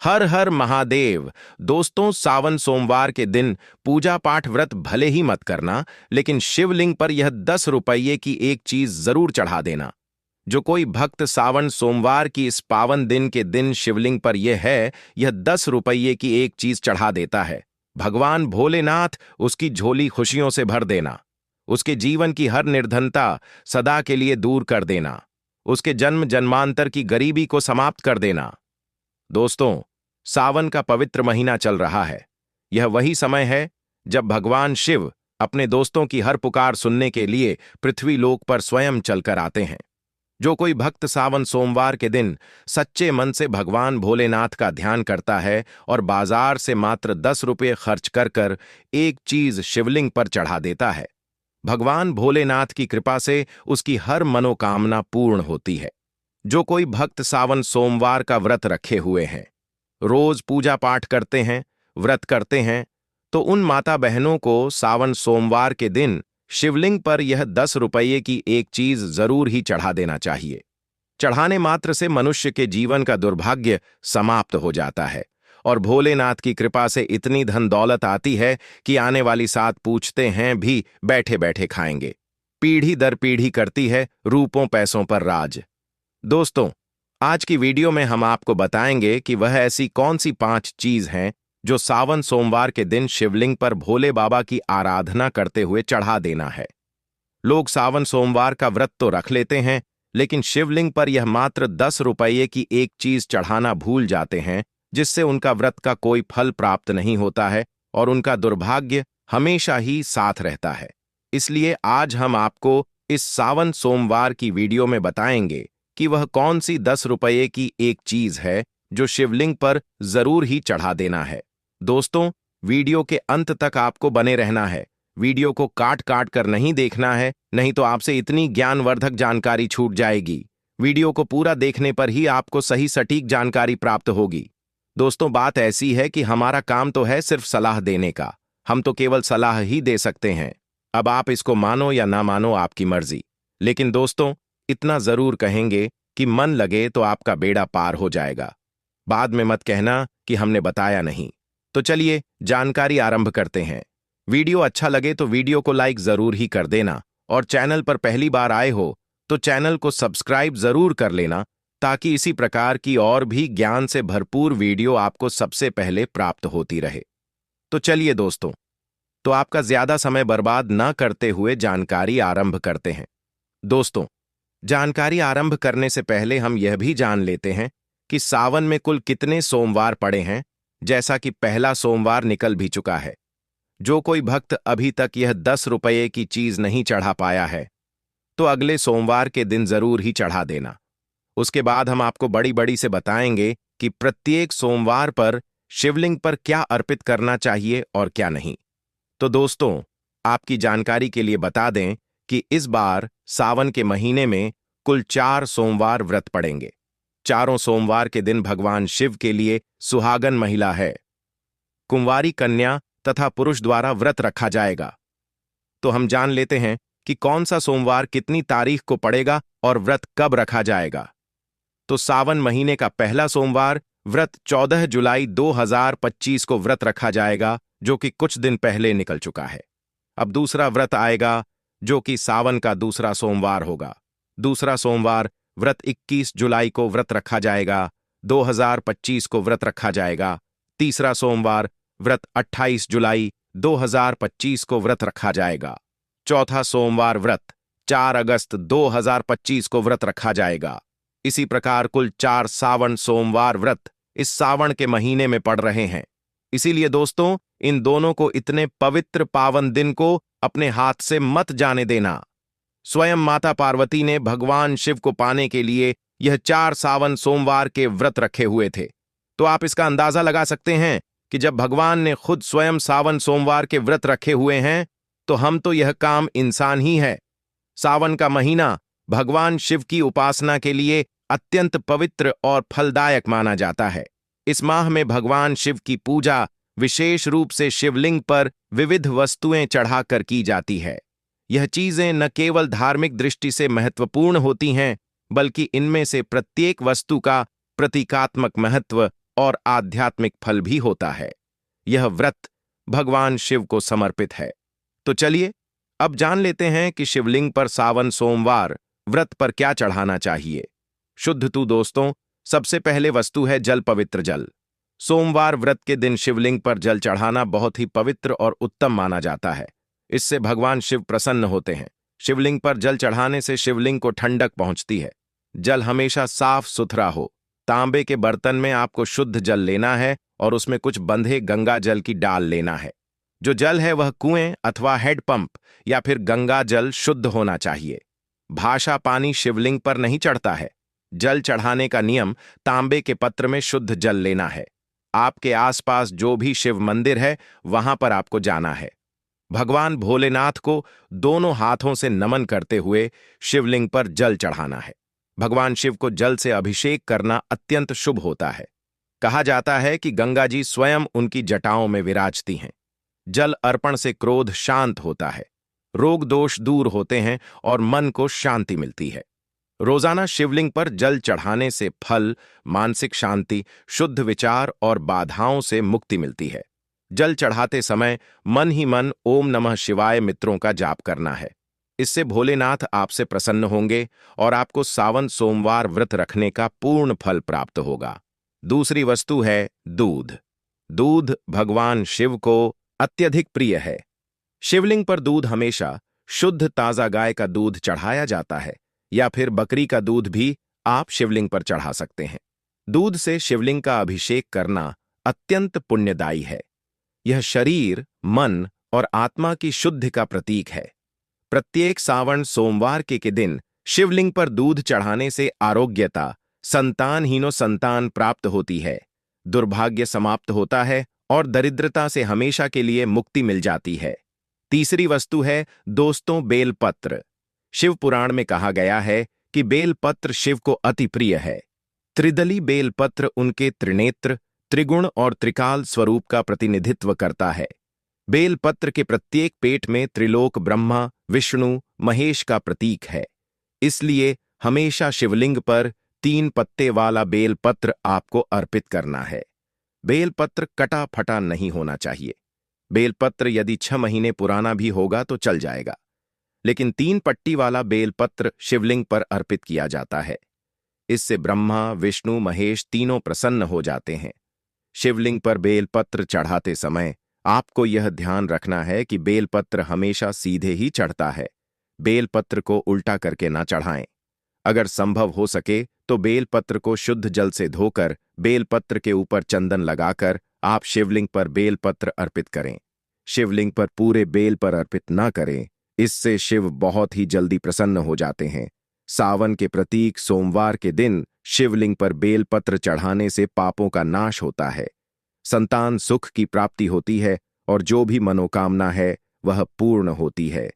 हर हर महादेव। दोस्तों, सावन सोमवार के दिन पूजा पाठ व्रत भले ही मत करना, लेकिन शिवलिंग पर यह 10 रुपये की एक चीज जरूर चढ़ा देना। जो कोई भक्त सावन सोमवार की इस पावन दिन के दिन शिवलिंग पर यह 10 रुपये की एक चीज चढ़ा देता है, भगवान भोलेनाथ उसकी झोली खुशियों से भर देना, उसके जीवन की हर निर्धनता सदा के लिए दूर कर देना, उसके जन्म जन्मांतर की गरीबी को समाप्त कर देना। दोस्तों, सावन का पवित्र महीना चल रहा है। यह वही समय है जब भगवान शिव अपने दोस्तों की हर पुकार सुनने के लिए पृथ्वी लोक पर स्वयं चलकर आते हैं। जो कोई भक्त सावन सोमवार के दिन सच्चे मन से भगवान भोलेनाथ का ध्यान करता है और बाजार से मात्र 10 रुपये खर्च कर कर एक चीज शिवलिंग पर चढ़ा देता है, भगवान भोलेनाथ की कृपा से उसकी हर मनोकामना पूर्ण होती है। जो कोई भक्त सावन सोमवार का व्रत रखे हुए हैं, रोज पूजा पाठ करते हैं, व्रत करते हैं, तो उन माता बहनों को सावन सोमवार के दिन शिवलिंग पर यह 10 रुपये की एक चीज जरूर ही चढ़ा देना चाहिए। चढ़ाने मात्र से मनुष्य के जीवन का दुर्भाग्य समाप्त हो जाता है और भोलेनाथ की कृपा से इतनी धन दौलत आती है कि आने वाली सात पूछते हैं भी बैठे बैठे खाएंगे। पीढ़ी दर पीढ़ी करती है रूपों पैसों पर राज। दोस्तों, आज की वीडियो में हम आपको बताएंगे कि वह ऐसी कौन सी 5 चीज हैं जो सावन सोमवार के दिन शिवलिंग पर भोले बाबा की आराधना करते हुए चढ़ा देना है। लोग सावन सोमवार का व्रत तो रख लेते हैं, लेकिन शिवलिंग पर यह मात्र 10 रुपये की एक चीज चढ़ाना भूल जाते हैं, जिससे उनका व्रत का कोई फल प्राप्त नहीं होता है और उनका दुर्भाग्य हमेशा ही साथ रहता है। इसलिए आज हम आपको इस सावन सोमवार की वीडियो में बताएंगे कि वह कौन सी 10 रुपये की एक चीज है जो शिवलिंग पर जरूर ही चढ़ा देना है। दोस्तों, वीडियो के अंत तक आपको बने रहना है। वीडियो को काट काट कर नहीं देखना है, नहीं तो आपसे इतनी ज्ञानवर्धक जानकारी छूट जाएगी। वीडियो को पूरा देखने पर ही आपको सही सटीक जानकारी प्राप्त होगी। दोस्तों, बात ऐसी है कि हमारा काम तो है सिर्फ सलाह देने का। हम तो केवल सलाह ही दे सकते हैं। अब आप इसको मानो या ना मानो, आपकी मर्जी। लेकिन दोस्तों, इतना जरूर कहेंगे कि मन लगे तो आपका बेड़ा पार हो जाएगा। बाद में मत कहना कि हमने बताया नहीं। तो चलिए जानकारी आरंभ करते हैं। वीडियो अच्छा लगे तो वीडियो को लाइक जरूर ही कर देना और चैनल पर पहली बार आए हो तो चैनल को सब्सक्राइब जरूर कर लेना, ताकि इसी प्रकार की और भी ज्ञान से भरपूर वीडियो आपको सबसे पहले प्राप्त होती रहे। तो चलिए दोस्तों, तो आपका ज्यादा समय बर्बाद न करते हुए जानकारी आरंभ करते हैं। दोस्तों, जानकारी आरंभ करने से पहले हम यह भी जान लेते हैं कि सावन में कुल कितने सोमवार पड़े हैं। जैसा कि पहला सोमवार निकल भी चुका है। जो कोई भक्त अभी तक यह 10 रुपये की चीज नहीं चढ़ा पाया है, तो अगले सोमवार के दिन जरूर ही चढ़ा देना। उसके बाद हम आपको बड़ी बड़ी से बताएंगे कि प्रत्येक सोमवार पर शिवलिंग पर क्या अर्पित करना चाहिए और क्या नहीं। तो दोस्तों, आपकी जानकारी के लिए बता दें कि इस बार सावन के महीने में कुल 4 सोमवार व्रत पड़ेंगे। चारों सोमवार के दिन भगवान शिव के लिए सुहागन महिला है, कुंवारी कन्या तथा पुरुष द्वारा व्रत रखा जाएगा। तो हम जान लेते हैं कि कौन सा सोमवार कितनी तारीख को पड़ेगा और व्रत कब रखा जाएगा। तो सावन महीने का पहला सोमवार व्रत 14 जुलाई 2025 को व्रत रखा जाएगा, जो कि कुछ दिन पहले निकल चुका है। अब दूसरा व्रत आएगा, जो कि सावन का दूसरा सोमवार होगा। दूसरा सोमवार व्रत 21 जुलाई को व्रत रखा जाएगा, 2025 को व्रत रखा जाएगा। तीसरा सोमवार व्रत 28 जुलाई 2025 को व्रत रखा जाएगा। चौथा सोमवार व्रत 4 अगस्त 2025 को व्रत रखा जाएगा। इसी प्रकार कुल 4 सावन सोमवार व्रत इस सावन के महीने में पड़ रहे हैं। इसीलिए दोस्तों, इन दोनों को इतने पवित्र पावन दिन को अपने हाथ से मत जाने देना। स्वयं माता पार्वती ने भगवान शिव को पाने के लिए यह 4 सावन सोमवार के व्रत रखे हुए थे। तो आप इसका अंदाजा लगा सकते हैं कि जब भगवान ने खुद स्वयं सावन सोमवार के व्रत रखे हुए हैं, तो हम तो यह काम इंसान ही है। सावन का महीना भगवान शिव की उपासना के लिए अत्यंत पवित्र और फलदायक माना जाता है। इस माह में भगवान शिव की पूजा विशेष रूप से शिवलिंग पर विविध वस्तुएं चढ़ाकर की जाती है। यह चीजें न केवल धार्मिक दृष्टि से महत्वपूर्ण होती हैं, बल्कि इनमें से प्रत्येक वस्तु का प्रतीकात्मक महत्व और आध्यात्मिक फल भी होता है। यह व्रत भगवान शिव को समर्पित है। तो चलिए अब जान लेते हैं कि शिवलिंग पर सावन सोमवार व्रत पर क्या चढ़ाना चाहिए। शुद्ध तू दोस्तों, सबसे पहले वस्तु है जल, पवित्र जल। सोमवार व्रत के दिन शिवलिंग पर जल चढ़ाना बहुत ही पवित्र और उत्तम माना जाता है। इससे भगवान शिव प्रसन्न होते हैं। शिवलिंग पर जल चढ़ाने से शिवलिंग को ठंडक पहुंचती है। जल हमेशा साफ सुथरा हो। तांबे के बर्तन में आपको शुद्ध जल लेना है और उसमें कुछ बंधे गंगा जल की डाल लेना है। जो जल है वह कुएं अथवा हैंडपंप या फिर गंगा जल शुद्ध होना चाहिए। भाषा पानी शिवलिंग पर नहीं चढ़ता है। जल चढ़ाने का नियम तांबे के पत्र में शुद्ध जल लेना है। आपके आसपास जो भी शिव मंदिर है वहां पर आपको जाना है। भगवान भोलेनाथ को दोनों हाथों से नमन करते हुए शिवलिंग पर जल चढ़ाना है। भगवान शिव को जल से अभिषेक करना अत्यंत शुभ होता है। कहा जाता है कि गंगा जी स्वयं उनकी जटाओं में विराजती हैं। जल अर्पण से क्रोध शांत होता है, रोग दोष दूर होते हैं और मन को शांति मिलती है। रोजाना शिवलिंग पर जल चढ़ाने से फल, मानसिक शांति, शुद्ध विचार और बाधाओं से मुक्ति मिलती है। जल चढ़ाते समय मन ही मन ओम नमः शिवाय मित्रों का जाप करना है। इससे भोलेनाथ आपसे प्रसन्न होंगे और आपको सावन सोमवार व्रत रखने का पूर्ण फल प्राप्त होगा। दूसरी वस्तु है दूध। दूध भगवान शिव को अत्यधिक प्रिय है। शिवलिंग पर दूध हमेशा शुद्ध ताजा गाय का दूध चढ़ाया जाता है या फिर बकरी का दूध भी आप शिवलिंग पर चढ़ा सकते हैं। दूध से शिवलिंग का अभिषेक करना अत्यंत पुण्यदायी है। यह शरीर, मन और आत्मा की शुद्धि का प्रतीक है। प्रत्येक सावन सोमवार के दिन शिवलिंग पर दूध चढ़ाने से आरोग्यता, संतानहीनो संतान प्राप्त होती है, दुर्भाग्य समाप्त होता है और दरिद्रता से हमेशा के लिए मुक्ति मिल जाती है। तीसरी वस्तु है दोस्तों बेलपत्र। शिव पुराण में कहा गया है कि बेलपत्र शिव को अति प्रिय है। त्रिदली बेलपत्र उनके त्रिनेत्र, त्रिगुण और त्रिकाल स्वरूप का प्रतिनिधित्व करता है। बेलपत्र के प्रत्येक पेट में त्रिलोक ब्रह्मा, विष्णु, महेश का प्रतीक है। इसलिए हमेशा शिवलिंग पर 3 पत्ते वाला बेलपत्र आपको अर्पित करना है। बेलपत्र कटा फटा नहीं होना चाहिए। बेलपत्र यदि 6 महीने पुराना भी होगा तो चल जाएगा, लेकिन 3 पट्टी वाला बेलपत्र शिवलिंग पर अर्पित किया जाता है। इससे ब्रह्मा, विष्णु, महेश तीनों प्रसन्न हो जाते हैं। शिवलिंग पर बेलपत्र चढ़ाते समय आपको यह ध्यान रखना है कि बेलपत्र हमेशा सीधे ही चढ़ता है। बेलपत्र को उल्टा करके ना चढ़ाएं। अगर संभव हो सके तो बेलपत्र को शुद्ध जल से धोकर बेलपत्र के ऊपर चंदन लगाकर आप शिवलिंग पर बेलपत्र अर्पित करें। शिवलिंग पर पूरे बेल पर अर्पित ना करें, इससे शिव बहुत ही जल्दी प्रसन्न हो जाते हैं। सावन के प्रतीक सोमवार के दिन शिवलिंग पर बेलपत्र चढ़ाने से पापों का नाश होता है, संतान सुख की प्राप्ति होती है और जो भी मनोकामना है वह पूर्ण होती है।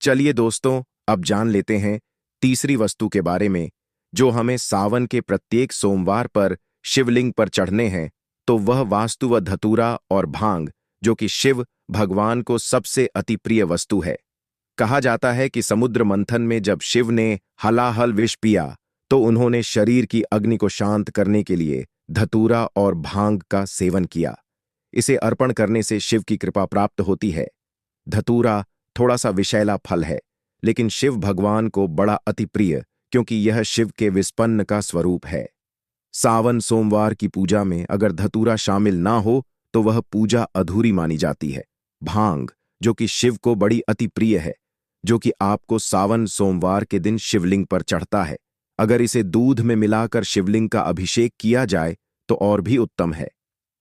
चलिए दोस्तों, अब जान लेते हैं तीसरी वस्तु के बारे में जो हमें सावन के प्रत्येक सोमवार पर शिवलिंग पर चढ़ने हैं। तो वह वास्तु व धतूरा और भांग, जो कि शिव भगवान को सबसे अति प्रिय वस्तु है। कहा जाता है कि समुद्र मंथन में जब शिव ने हलाहल विष पिया तो उन्होंने शरीर की अग्नि को शांत करने के लिए धतूरा और भांग का सेवन किया। इसे अर्पण करने से शिव की कृपा प्राप्त होती है। धतूरा थोड़ा सा विषैला फल है, लेकिन शिव भगवान को बड़ा अति प्रिय, क्योंकि यह शिव के विस्पन्न का स्वरूप है। सावन सोमवार की पूजा में अगर धतूरा शामिल ना हो तो वह पूजा अधूरी मानी जाती है। भांग, जो कि शिव को बड़ी अति प्रिय है, जो कि आपको सावन सोमवार के दिन शिवलिंग पर चढ़ता है, अगर इसे दूध में मिलाकर शिवलिंग का अभिषेक किया जाए तो और भी उत्तम है।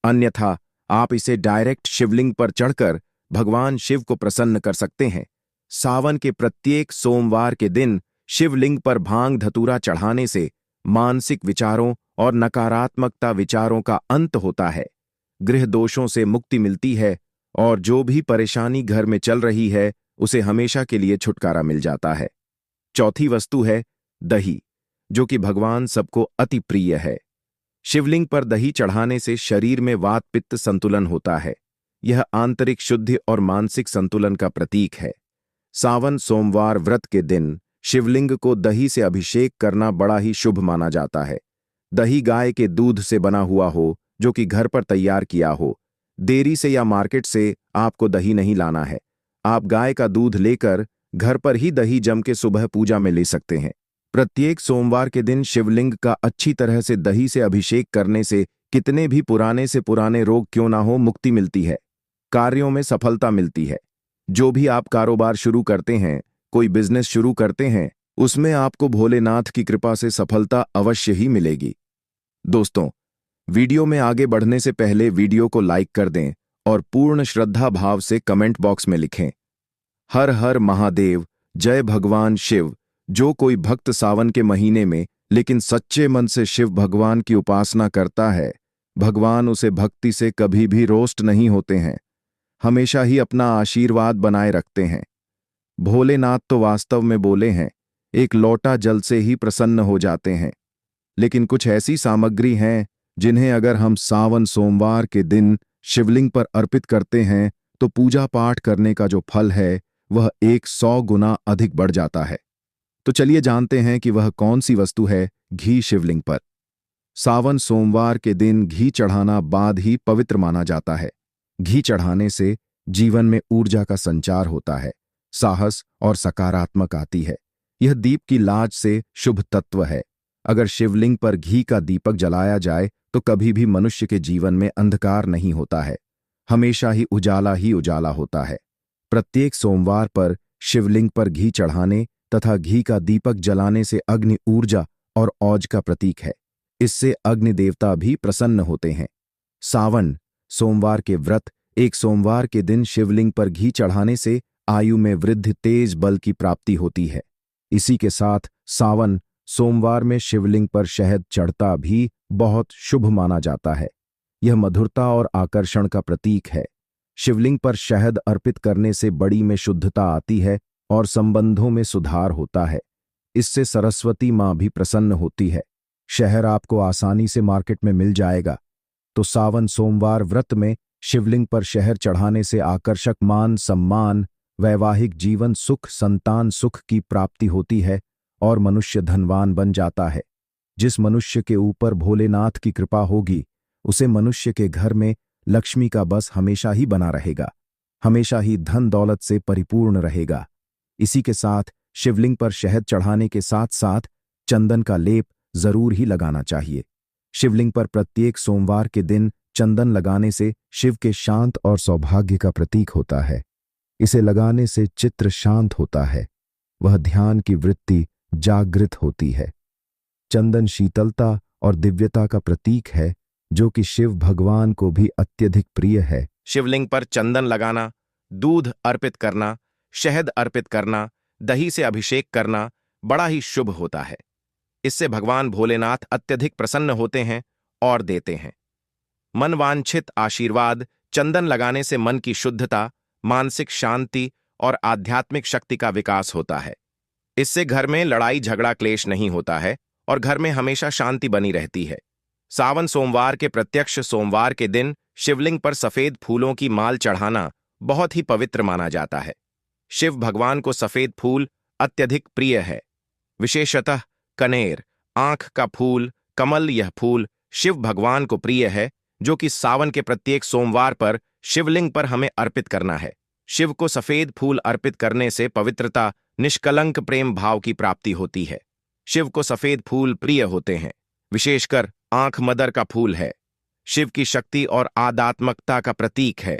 अन्यथा आप इसे डायरेक्ट शिवलिंग पर चढ़कर भगवान शिव को प्रसन्न कर सकते हैं। सावन के प्रत्येक सोमवार के दिन शिवलिंग पर भांग धतूरा चढ़ाने से मानसिक विचारों और नकारात्मकता विचारों का अंत होता है, गृह दोषों से मुक्ति मिलती है और जो भी परेशानी घर में चल रही है उसे हमेशा के लिए छुटकारा मिल जाता है। चौथी वस्तु है दही, जो कि भगवान सबको अति प्रिय है। शिवलिंग पर दही चढ़ाने से शरीर में वात पित्त संतुलन होता है। यह आंतरिक शुद्धि और मानसिक संतुलन का प्रतीक है। सावन सोमवार व्रत के दिन शिवलिंग को दही से अभिषेक करना बड़ा ही शुभ माना जाता है। दही गाय के दूध से बना हुआ हो, जो कि घर पर तैयार किया हो। डेयरी से या मार्केट से आपको दही नहीं लाना है। आप गाय का दूध लेकर घर पर ही दही जम के सुबह पूजा में ले सकते हैं। प्रत्येक सोमवार के दिन शिवलिंग का अच्छी तरह से दही से अभिषेक करने से कितने भी पुराने से पुराने रोग क्यों ना हो, मुक्ति मिलती है, कार्यों में सफलता मिलती है। जो भी आप कारोबार शुरू करते हैं, कोई बिजनेस शुरू करते हैं, उसमें आपको भोलेनाथ की कृपा से सफलता अवश्य ही मिलेगी। दोस्तों, वीडियो में आगे बढ़ने से पहले वीडियो को लाइक कर दें और पूर्ण श्रद्धा भाव से कमेंट बॉक्स में लिखें, हर हर महादेव, जय भगवान शिव। जो कोई भक्त सावन के महीने में लेकिन सच्चे मन से शिव भगवान की उपासना करता है, भगवान उसे भक्ति से कभी भी रोस्ट नहीं होते हैं, हमेशा ही अपना आशीर्वाद बनाए रखते हैं। भोलेनाथ तो वास्तव में बोले हैं, एक लोटा जल से ही प्रसन्न हो जाते हैं। लेकिन कुछ ऐसी सामग्री हैं जिन्हें अगर हम सावन सोमवार के दिन शिवलिंग पर अर्पित करते हैं तो पूजा पाठ करने का जो फल है वह 100 गुना अधिक बढ़ जाता है। तो चलिए जानते हैं कि वह कौन सी वस्तु है। घी शिवलिंग पर सावन सोमवार के दिन घी चढ़ाना बाद ही पवित्र माना जाता है। घी चढ़ाने से जीवन में ऊर्जा का संचार होता है, साहस और सकारात्मक आती है। यह दीप की लाज से शुभ तत्व है। अगर शिवलिंग पर घी का दीपक जलाया जाए तो कभी भी मनुष्य के जीवन में अंधकार नहीं होता है, हमेशा ही उजाला होता है। प्रत्येक सोमवार पर शिवलिंग पर घी चढ़ाने तथा घी का दीपक जलाने से अग्नि ऊर्जा और औज का प्रतीक है। इससे अग्नि देवता भी प्रसन्न होते हैं। सावन सोमवार के व्रत एक सोमवार के दिन शिवलिंग पर घी चढ़ाने से आयु में वृद्धि, तेज बल की प्राप्ति होती है। इसी के साथ सावन सोमवार में शिवलिंग पर शहद चढ़ता भी बहुत शुभ माना जाता है। यह मधुरता और आकर्षण का प्रतीक है। शिवलिंग पर शहद अर्पित करने से बड़ी में शुद्धता आती है और संबंधों में सुधार होता है। इससे सरस्वती मां भी प्रसन्न होती है। शहद आपको आसानी से मार्केट में मिल जाएगा। तो सावन सोमवार व्रत में शिवलिंग पर शहद चढ़ाने से आकर्षक मान सम्मान, वैवाहिक जीवन सुख, संतान सुख की प्राप्ति होती है और मनुष्य धनवान बन जाता है। जिस मनुष्य के ऊपर भोलेनाथ की कृपा होगी उसे मनुष्य के घर में लक्ष्मी का बस हमेशा ही बना रहेगा, हमेशा ही धन दौलत से परिपूर्ण रहेगा। इसी के साथ शिवलिंग पर शहद चढ़ाने के साथ साथ चंदन का लेप जरूर ही लगाना चाहिए। शिवलिंग पर प्रत्येक सोमवार के दिन चंदन लगाने से शिव के शांत और सौभाग्य का प्रतीक होता है। इसे लगाने से चित्त शांत होता है, वह ध्यान की वृत्ति जागृत होती है। चंदन शीतलता और दिव्यता का प्रतीक है जो कि शिव भगवान को भी अत्यधिक प्रिय है। शिवलिंग पर चंदन लगाना, दूध अर्पित करना, शहद अर्पित करना, दही से अभिषेक करना बड़ा ही शुभ होता है। इससे भगवान भोलेनाथ अत्यधिक प्रसन्न होते हैं और देते हैं मनवांछित आशीर्वाद। चंदन लगाने से मन की शुद्धता, मानसिक शांति और आध्यात्मिक शक्ति का विकास होता है। इससे घर में लड़ाई झगड़ा क्लेश नहीं होता है और घर में हमेशा शांति बनी रहती है। सावन सोमवार के प्रत्यक्ष सोमवार के दिन शिवलिंग पर सफेद फूलों की माल चढ़ाना बहुत ही पवित्र माना जाता है। शिव भगवान को सफेद फूल अत्यधिक प्रिय है, विशेषतः कनेर, आंख का फूल, कमल। यह फूल शिव भगवान को प्रिय है, जो कि सावन के प्रत्येक सोमवार पर शिवलिंग पर हमें अर्पित करना है। शिव को सफेद फूल अर्पित करने से पवित्रता, निष्कलंक प्रेम भाव की प्राप्ति होती है। शिव को सफेद फूल प्रिय होते हैं, विशेषकर आंख मदर का फूल है। शिव की शक्ति और आध्यात्मिकता का प्रतीक है।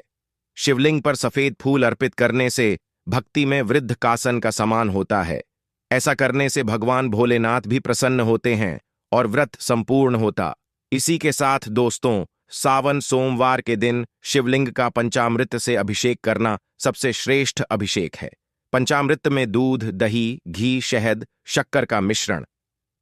शिवलिंग पर सफेद फूल अर्पित करने से भक्ति में वृद्ध कासन का समान होता है। ऐसा करने से भगवान भोलेनाथ भी प्रसन्न होते हैं और व्रत संपूर्ण होता। इसी के साथ दोस्तों, सावन सोमवार के दिन शिवलिंग का पंचामृत से अभिषेक करना सबसे श्रेष्ठ अभिषेक है। पंचामृत में दूध, दही, घी, शहद, शक्कर का मिश्रण।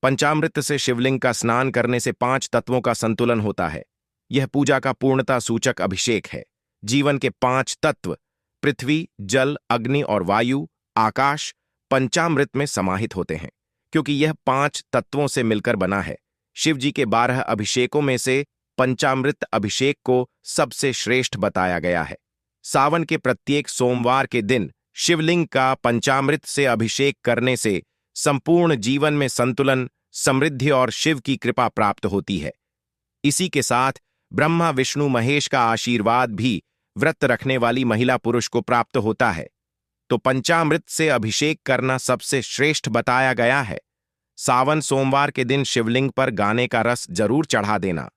पंचामृत से शिवलिंग का स्नान करने से 5 तत्वों का संतुलन होता है। यह पूजा का पूर्णता सूचक अभिषेक है। जीवन के 5 तत्व पृथ्वी, जल, अग्नि और वायु, आकाश पंचामृत में समाहित होते हैं। क्योंकि यह 5 तत्वों से मिलकर बना है, शिव जी के 12 अभिषेकों में से पंचामृत अभिषेक को सबसे श्रेष्ठ बताया गया है। सावन के प्रत्येक सोमवार के दिन शिवलिंग का पंचामृत से अभिषेक करने से संपूर्ण जीवन में संतुलन, समृद्धि और शिव की कृपा प्राप्त होती है। इसी के साथ ब्रह्मा विष्णु महेश का आशीर्वाद भी व्रत रखने वाली महिला पुरुष को प्राप्त होता है। तो पंचामृत से अभिषेक करना सबसे श्रेष्ठ बताया गया है। सावन सोमवार के दिन शिवलिंग पर गाने का रस जरूर चढ़ा देना।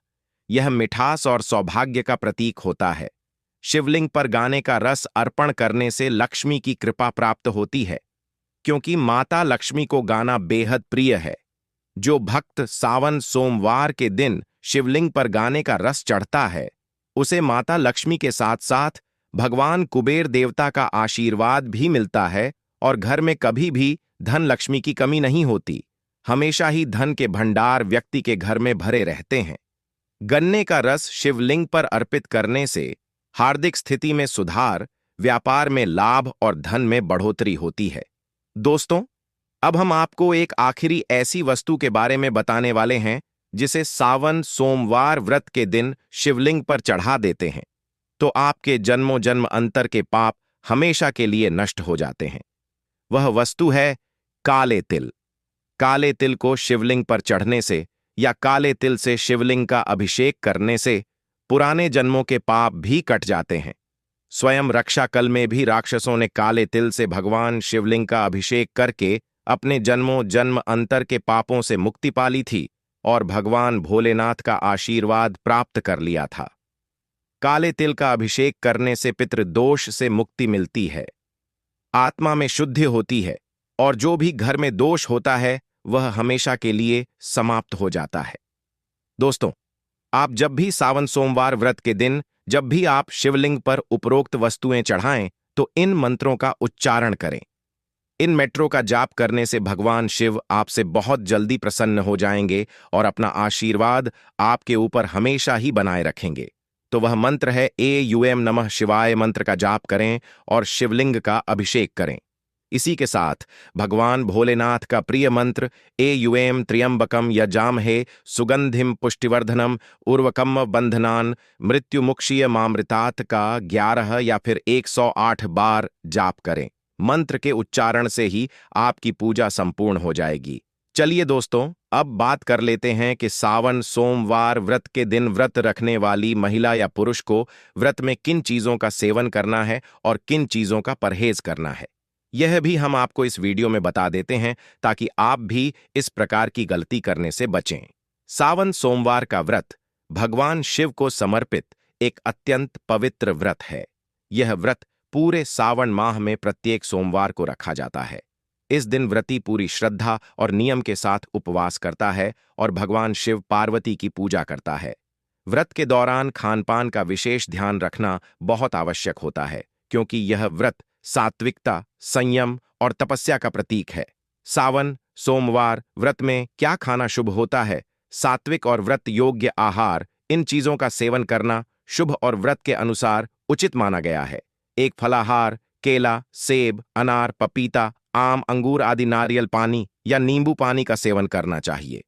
यह मिठास और सौभाग्य का प्रतीक होता है। शिवलिंग पर गाने का रस अर्पण करने से लक्ष्मी की कृपा प्राप्त होती है, क्योंकि माता लक्ष्मी को गाना बेहद प्रिय है। जो भक्त सावन सोमवार के दिन शिवलिंग पर गाने का रस चढ़ता है, उसे माता लक्ष्मी के साथ साथ भगवान कुबेर देवता का आशीर्वाद भी मिलता है और घर में कभी भी धन लक्ष्मी की कमी नहीं होती। हमेशा ही धन के भंडार व्यक्ति के घर में भरे रहते हैं। गन्ने का रस शिवलिंग पर अर्पित करने से हार्दिक स्थिति में सुधार, व्यापार में लाभ और धन में बढ़ोतरी होती है। दोस्तों, अब हम आपको एक आखिरी ऐसी वस्तु के बारे में बताने वाले हैं जिसे सावन सोमवार व्रत के दिन शिवलिंग पर चढ़ा देते हैं तो आपके जन्मों जन्म अंतर के पाप हमेशा के लिए नष्ट हो जाते हैं। वह वस्तु है काले तिल। काले तिल को शिवलिंग पर चढ़ने से या काले तिल से शिवलिंग का अभिषेक करने से पुराने जन्मों के पाप भी कट जाते हैं। स्वयं रक्षाकल में भी राक्षसों ने काले तिल से भगवान शिवलिंग का अभिषेक करके अपने जन्मों जन्म अंतर के पापों से मुक्ति पा ली थी और भगवान भोलेनाथ का आशीर्वाद प्राप्त कर लिया था। काले तिल का अभिषेक करने से पितृदोष से मुक्ति मिलती है, आत्मा में शुद्धि होती है और जो भी घर में दोष होता है वह हमेशा के लिए समाप्त हो जाता है। दोस्तों, आप जब भी सावन सोमवार व्रत के दिन जब भी आप शिवलिंग पर उपरोक्त वस्तुएं चढ़ाएं तो इन मंत्रों का उच्चारण करें। इन मंत्रों का जाप करने से भगवान शिव आपसे बहुत जल्दी प्रसन्न हो जाएंगे और अपना आशीर्वाद आपके ऊपर हमेशा ही बनाए रखेंगे। तो वह मंत्र है एयूएम नमः शिवाय मंत्र का जाप करें और शिवलिंग का अभिषेक करें। इसी के साथ भगवान भोलेनाथ का प्रिय मंत्र एयूएम त्र्यंबकम यजामहे सुगंधिम पुष्टिवर्धनम उर्वकम बंधनान मृत्युमुक्षीय मामृतात का 11 या फिर 108 बार जाप करें। मंत्र के उच्चारण से ही आपकी पूजा संपूर्ण हो जाएगी। चलिए दोस्तों, अब बात कर लेते हैं कि सावन सोमवार व्रत के दिन व्रत रखने वाली महिला या पुरुष को व्रत में किन चीजों का सेवन करना है और किन चीजों का परहेज करना है। यह भी हम आपको इस वीडियो में बता देते हैं ताकि आप भी इस प्रकार की गलती करने से बचें। सावन सोमवार का व्रत भगवान शिव को समर्पित एक अत्यंत पवित्र व्रत है। यह व्रत पूरे सावन माह में प्रत्येक सोमवार को रखा जाता है। इस दिन व्रती पूरी श्रद्धा और नियम के साथ उपवास करता है और भगवान शिव पार्वती की पूजा करता है। व्रत के दौरान खानपान का विशेष ध्यान रखना बहुत आवश्यक होता है, क्योंकि यह व्रत सात्विकता, संयम और तपस्या का प्रतीक है। सावन सोमवार व्रत में क्या खाना शुभ होता है? सात्विक और व्रत योग्य आहार, इन चीजों का सेवन करना शुभ और व्रत के अनुसार उचित माना गया है। एक फलाहार केला, सेब, अनार, पपीता, आम, अंगूर आदि नारियल पानी या नींबू पानी का सेवन करना चाहिए।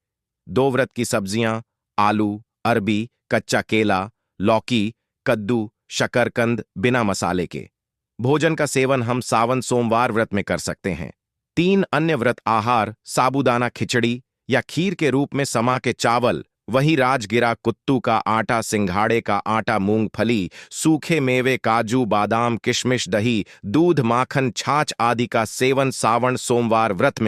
2 व्रत की सब्जियां आलू, अरबी, कच्चा केला, लौकी, कद्दू, शकरकंद बिना मसाले के भोजन का सेवन हम सावन सोमवार व्रत में कर सकते हैं। 3 अन्य व्रत आहार साबूदाना खिचड़ी या खीर के रूप में समा के चावल, वही राजगिरा, कुत्तू का आटा, सिंघाड़े का आटा, मूंगफली, सूखे मेवे, काजू, बादाम, किशमिश, दही, दूध, माखन, छाछ आदि का सेवन सावन सोमवार व्रत में